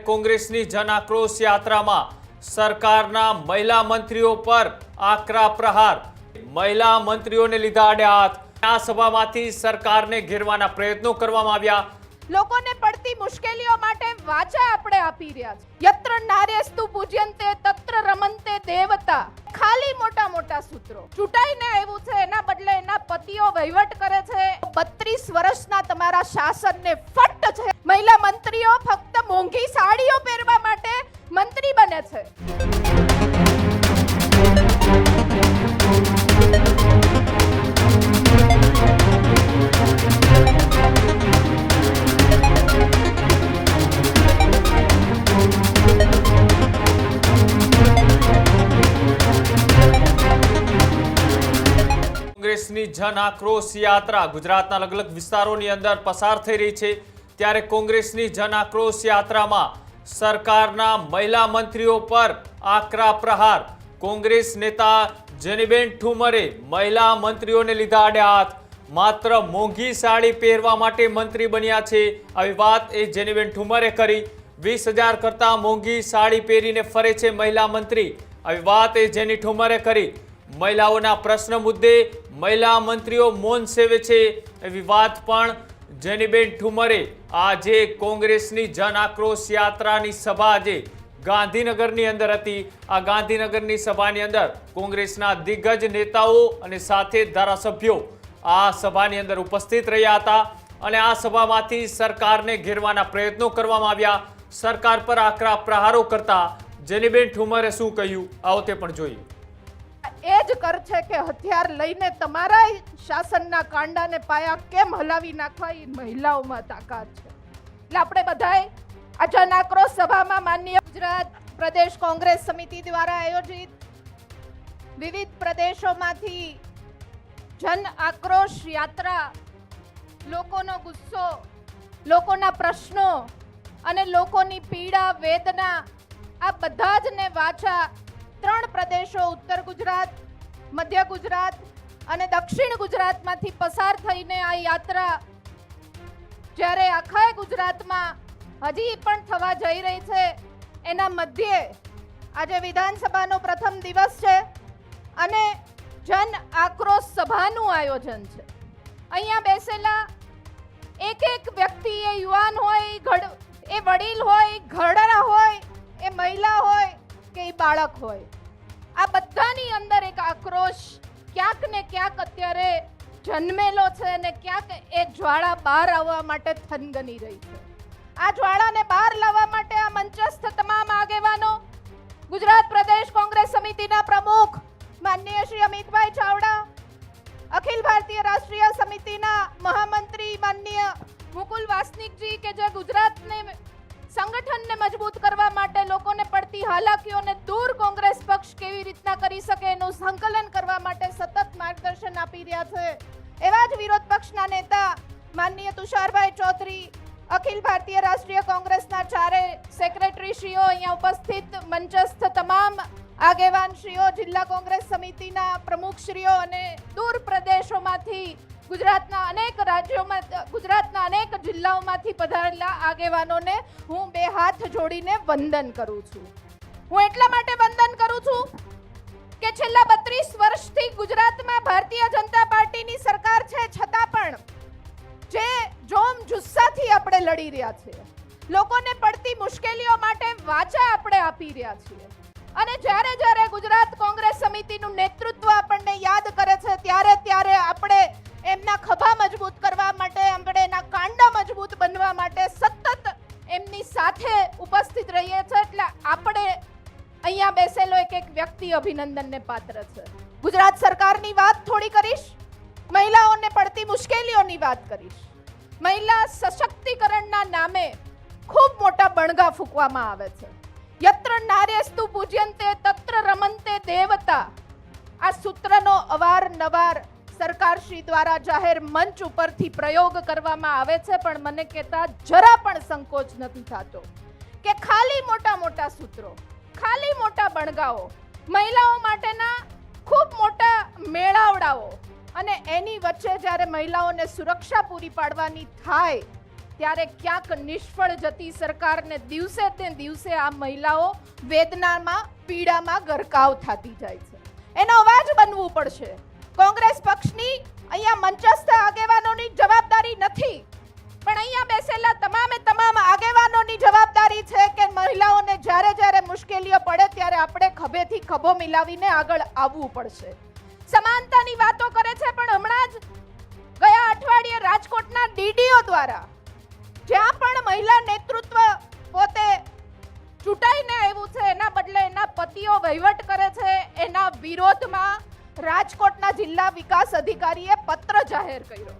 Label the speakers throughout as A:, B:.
A: કોંગ્રેસની જન આક્રોશ યાત્રામાં સરકારના મહિલા મંત્રીઓ પર આકરા પ્રહાર, મહિલા મંત્રીઓને લીધા આડે હાથ। આ સભામાંથી સરકારને ઘેરવાના પ્રયત્નો કરવામાં આવ્યા।
B: લોકોને પડતી મુશ્કેલીઓ માટે વાચા આપણે આપી રહ્યા છે। યત્ર નાર્યસ્તુ પૂજ્યંતે તત્ર રમંતે દેવતા। ખાલી મોટા મોટા સૂત્રો ચૂંટાઈને આવ્યું છે, એના બદલે એના પતિઓ વહીવટ કરે છે। 32 વર્ષના તમારા શાસનને ફટ છે। મહિલા મંત્રીઓ ફક્ત મોંઘી સાડીઓ પહેરવા માટે મંત્રી બને છે।
A: કોંગ્રેસની જન આક્રોશ યાત્રા ગુજરાતના અલગ અલગ વિસ્તારોની અંદર પસાર થઈ રહી છે, ત્યારે કોંગ્રેસની જન આક્રોશ યાત્રામાં સરકારના મહિલા મંત્રીઓ પર આકરા પ્રહાર। કોંગ્રેસ નેતા જેનીબેન ઠુમરે મહિલા મંત્રીઓને લીધા આડે હાથ। માત્ર મોંઘી સાડી પહેરવા માટે મંત્રી બન્યા છે, આવી વાત એ જેનીબેન ઠુમરે કરી। 20,000 કરતા મોંઘી સાડી પહેરીને ફરે છે મહિલા મંત્રી, આવી વાત એ જેની ઠુમરે કરી। મહિલાઓના પ્રશ્ન મુદ્દે મહિલા મંત્રીઓ મૌન સેવે છે, એવી વાત પણ જેનીબેન ઠુમરે આજે કોંગ્રેસની જન આક્રોશ યાત્રાની સભા આજે ગાંધીનગરની અંદર હતી। આ ગાંધીનગરની સભાની અંદર કોંગ્રેસના દિગ્ગજ નેતાઓ અને સાથે ધારાસભ્યો આ સભાની અંદર ઉપસ્થિત રહ્યા હતા અને આ સભામાંથી સરકારને ઘેરવાના પ્રયત્નો કરવામાં આવ્યા। સરકાર પર આકરા પ્રહારો કરતા જેનીબેન ઠુમરે શું કહ્યું, આવો તે પણ જોઈએ।
B: એ જ કર છે કે હથિયાર લઈને તમારા શાસનના કાંડાને પાયા કેમ હલાવી નાખવા, એ મહિલાઓમાં તાકાત છે। એટલે આપણે બધાએ આ જન આક્રોશ સભામાં માનનીય ગુજરાત પ્રદેશ કોંગ્રેસ સમિતિ દ્વારા આયોજિત વિવિધ પ્રદેશોમાંથી જન આક્રોશ યાત્રા, લોકોનો ગુસ્સો, લોકોના પ્રશ્નો અને લોકોની પીડા વેદના આ બધા જ ને વાચા 3 પ્રદેશો ઉત્તર ગુજરાત, મધ્ય ગુજરાત અને દક્ષિણ ગુજરાતમાંથી પસાર થઈને આ યાત્રા જ્યારે આખા ગુજરાતમાં હજી પણ થવા જઈ રહી છે, એના મધ્યે આજે વિધાનસભાનો પ્રથમ દિવસ છે અને જન આક્રોશ સભાનું આયોજન છે। અહીંયા બેસેલા એક વ્યક્તિ, એ યુવાન હોય, એ વડીલ હોય, ઘરડા હોય, એ મહિલા હોય કે બાળક હોય, આ બધાની અંદર એક આક્રોશ ક્યાંક ને ક્યાંક અત્યારે જન્મેલો છે અને ક્યાંક એ જ્વાળા બહાર આવવા માટે થનગની રહી છે। આ જ્વાળાને બહાર લાવવા માટે આ મંચસ્થ તમામ આગેવાનો, ગુજરાત પ્રદેશ કોંગ્રેસ સમિતિના પ્રમુખ માનનીય શ્રી અમિતભાઈ ચાવડા, અખિલ ભારતીય રાષ્ટ્રીય સમિતિના મહામંત્રી માનનીય મુકુલ વાસનિકજી કે જે ગુજરાતને સંગઠનને મજબૂત કરવા માટે લોકોને પડતી હાલાકીઓને દૂર કોંગ્રેસ પક્ષ કેવી રીતના કરી શકે એનું સંકલન કરવા માટે સતત માર્ગદર્શન આપી રહ્યા છે, એવા જ વિરોધ પક્ષના નેતા માનનીય તુષારભાઈ ચૌધરી, અખિલ ભારતીય રાષ્ટ્રીય કોંગ્રેસના 4 સેક્રેટરીશ્રીઓ, અહીંયા ઉપસ્થિત મંચસ્થ તમામ આગેવાનશ્રીઓ, જિલ્લા કોંગ્રેસ સમિતિના પ્રમુખશ્રીઓ અને દૂર પ્રદેશોમાંથી ગુજરાતના અનેક રાજ્યોમાં, ગુજરાતના અનેક જિલ્લાઓમાંથી પધારેલા આગેવાનોને હું 2 હાથ જોડીને વંદન કરું છું। હું એટલા માટે વંદન કરું છું કે છેલ્લા 32 વર્ષથી ગુજરાતમાં ભારતીય જનતા પાર્ટીની સરકાર છે, છતાં પણ જે જોમ જુસ્સાથી આપણે લડી રહ્યા છીએ, લોકોને પડતી મુશ્કેલીઓ માટે વાચા આપણે આપી રહ્યા છીએ અને જ્યારે ગુજરાત કોંગ્રેસ સમિતિનું નેતૃત્વ આપણને યાદ કરે છે, ત્યારે આપણે એમના ખભા મજબૂત કરવા માટે, આપણે એના કાંડા મજબૂત બનવા માટે સતત એમની સાથે ઉપસ્થિત રહીએ છીએ। એટલે આપણે અહીંયા બેસેલો એક વ્યક્તિ અભિનંદનને પાત્ર છે। ગુજરાત સરકારની વાત થોડી કરીશ, મહિલાઓને પડતી મુશ્કેલીઓની વાત કરીશ। મહિલા સશક્તિકરણના નામે ખૂબ મોટા બણગા ફૂંકવામાં આવે છે। યત્ર નાર્યસ્તુ પૂજ્યંતે તત્ર રમંતે દેવતા, આ સૂત્રનો અવારનવાર સરકારશ્રી દ્વારા જાહેર મંચ ઉપરથી પ્રયોગ કરવામાં આવે છે, પણ મને કહેતા જરા પણ સંકોચ નથી થતો કે ખાલી મોટા મોટા સૂત્રો, ખાલી મોટા બણગાઓ, મહિલાઓ માટેના ખૂબ મોટા મેળાવડાઓ અને એની વચ્ચે જ્યારે મહિલાઓને સુરક્ષા પૂરી પાડવાની થાય ત્યારે ક્યાંક નિષ્ફળ જતી સરકારને દિવસે ને દિવસે આ મહિલાઓ વેદનામાં પીડામાં ગરકાવ થતી જાય છે. એનો અવાજ બનવું પડશે. કોંગ્રેસ પક્ષની અહીંયા મંચસ્થ આગેવાનોની જવાબદારી નથી, પણ અહીંયા બેસેલા તમામ આગેવાનોની જવાબદારી છે કે મહિલાઓને જ્યારે મુશ્કેલીઓ પડે ત્યારે આપણે ખભેથી ખભો મિલાવીને આગળ આવવું પડશે. સમાનતાની વાતો કરે છે, પણ હમણાં જ ગયા અઠવાડિયે રાજકોટના ડીડીઓ દ્વારા જ્યાં પણ મહિલા નેતૃત્વ પોતે ચૂંટાઈને આવ્યું છે, એના બદલે એના પતિઓ વહીવટ કરે છે, એના વિરોધમાં રાજકોટના જિલ્લા વિકાસ અધિકારીએ પત્ર જાહેર કર્યો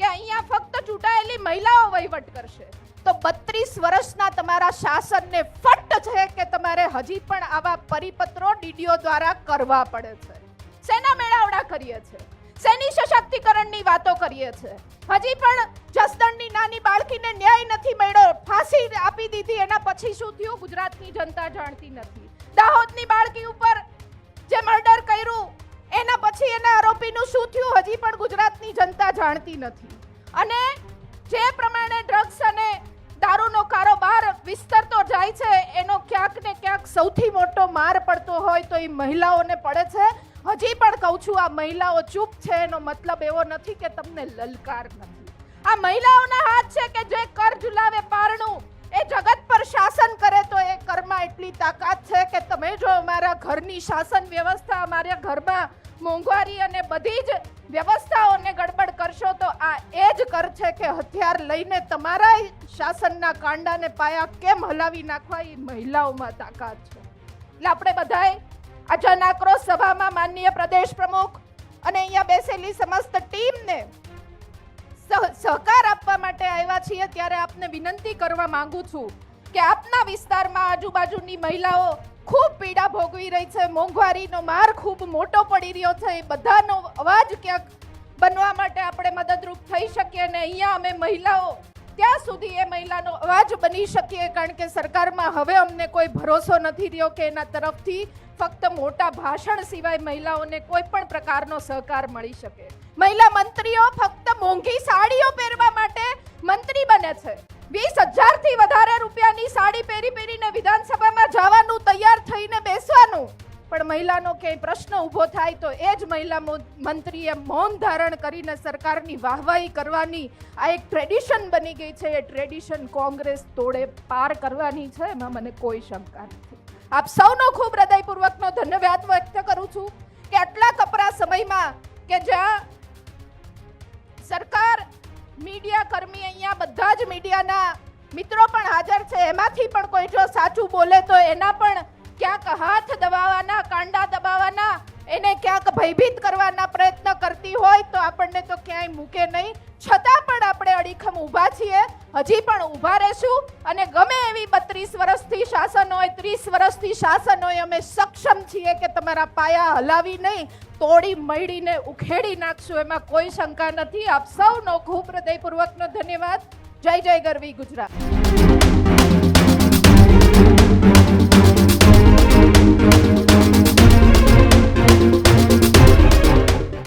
B: કે અહીંયા ફક્ત ચૂંટાયેલી મહિલાઓ વહીવટ કરશે. તો 32 વર્ષના તમારા શાસનને ફટ છે કે તમારે હજી પણ આવા પરિપત્રો ડીડીઓ દ્વારા કરવા પડે છે. શેના મેળાવડા કરીએ છે, શેની સશક્તિકરણની વાતો કરીએ છે. હજી પણ જસદણની નાની બાળકીને ન્યાય નથી મળ્યો, ફાંસી આપી દીધી, એના પછી શું થયું ગુજરાતની જનતા જાણતી નથી. દાહોદની બાળકી ઉપર જે મર્ડર કર્યું એના પછી એના આરોપીનું શું થયું હજી પણ ગુજરાતની જનતા જાણતી નથી. અને જે પ્રમાણે ડ્રગ્સ અને દારૂનો કારોબાર વિસ્તરતો જાય છે એનો ક્યાંક ને ક્યાંક સૌથી મોટો માર પડતો હોય તો એ મહિલાઓને પડે છે. હજી પણ કહું છું, આ મહિલાઓ ચૂપ છે એનો મતલબ એવો નથી કે તમને લલકાર નથી. આ મહિલાઓના હાથ છે કે જે કર ઝુલાવે પારણું એ જગત પર શાસન કરે તો એ કરમાં એટલી તાકાત છે કે તમે જો અમારા ઘરની શાસન વ્યવસ્થા, અમારા ઘરમાં મોંઘવારી અને બધી જ વ્યવસ્થાઓને ગડબડ કરશો તો આ એ જ કર છે કે હથિયાર લઈને તમારા શાસનના કાંડાને પાયા કેમ હલાવી નાખવા એ મહિલાઓમાં તાકાત છે. એટલે આપણે બધાએ આ જન આક્રોશ સભામાં માનનીય પ્રદેશ પ્રમુખ અને અહીંયા બેસેલી સમસ્ત ટીમને સહકાર આપવા માટે આવ્યા છીએ. ત્યારે આપને વિનંતી કરવા માંગુ છું કે આપના વિસ્તારમાં આજુબાજુની મહિલાઓ ખૂબ પીડા ભોગવી રહી છે, મોંઘવારીનો માર ખૂબ મોટો પડી રહ્યો છે, એ બધાનો અવાજ ક્યાંક બનવા માટે આપણે મદદરૂપ થઈ શકીએ અને અહીંયા અમે મહિલાઓ ત્યાં સુધી એ મહિલાનો અવાજ બની શકીએ, કારણ કે સરકારમાં હવે અમને કોઈ ભરોસો નથી રહ્યો કે એના તરફથી ફક્ત મોટા ભાષણ સિવાય મહિલાઓને કોઈ પણ પ્રકારનો સહકાર મળી શકે. મહિલા મંત્રીઓ ફક્ત મોંઘી સાડીઓ પહેરવા માટે મંત્રી બને છે. 20,000 થી વધારે રૂપિયાની સાડી પહેરીને વિધાનસભામાં જવાનું, તૈયાર થઈને બેસવાનું, પણ મહિલાનો ક્યાંય પ્રશ્ન ઊભો થાય તો એ જ મહિલા મંત્રીએ મૌન ધારણ કરીને સરકારની વાહવાહી કરવાની આ એક ટ્રેડિશન બની ગઈ છે. એ ટ્રેડિશન કોંગ્રેસ તોડે પાર કરવાની છે, એમાં મને કોઈ શંકા નથી. આપ સૌનો ખૂબ હૃદયપૂર્વકનો ધન્યવાદ વ્યક્ત કરું છું કે આટલા કપરા સમયમાં કે જ્યાં સરકાર, મીડિયા કર્મી, અહીંયા બધા જ મીડિયાના મિત્રો પણ હાજર છે, એમાંથી પણ કોઈ જો સાચું બોલે તો એના પણ ક્યાંક હાથ દબાવવાના, કાંડા દબાવવાના, એને ક્યાંક ભયભીત કરવાના પ્રયત્ન કરતી હોય તો આપણને તો ક્યાંય મૂકે નહીં. છતાં પણ આપણે અડીખમ ઊભા છીએ, હજી પણ ઊભા રહેશું અને ગમે એવી 32 વર્ષથી શાસન હોય, 30 વર્ષથી શાસન હોય, અમે સક્ષમ છીએ કે તમારા પાયા હલાવી નહીં, તોડી મળી ઉખેડી નાખશું, એમાં કોઈ શંકા નથી. આપ સૌનો ખૂબ હૃદયપૂર્વકનો ધન્યવાદ. જય જય ગરવી ગુજરાત.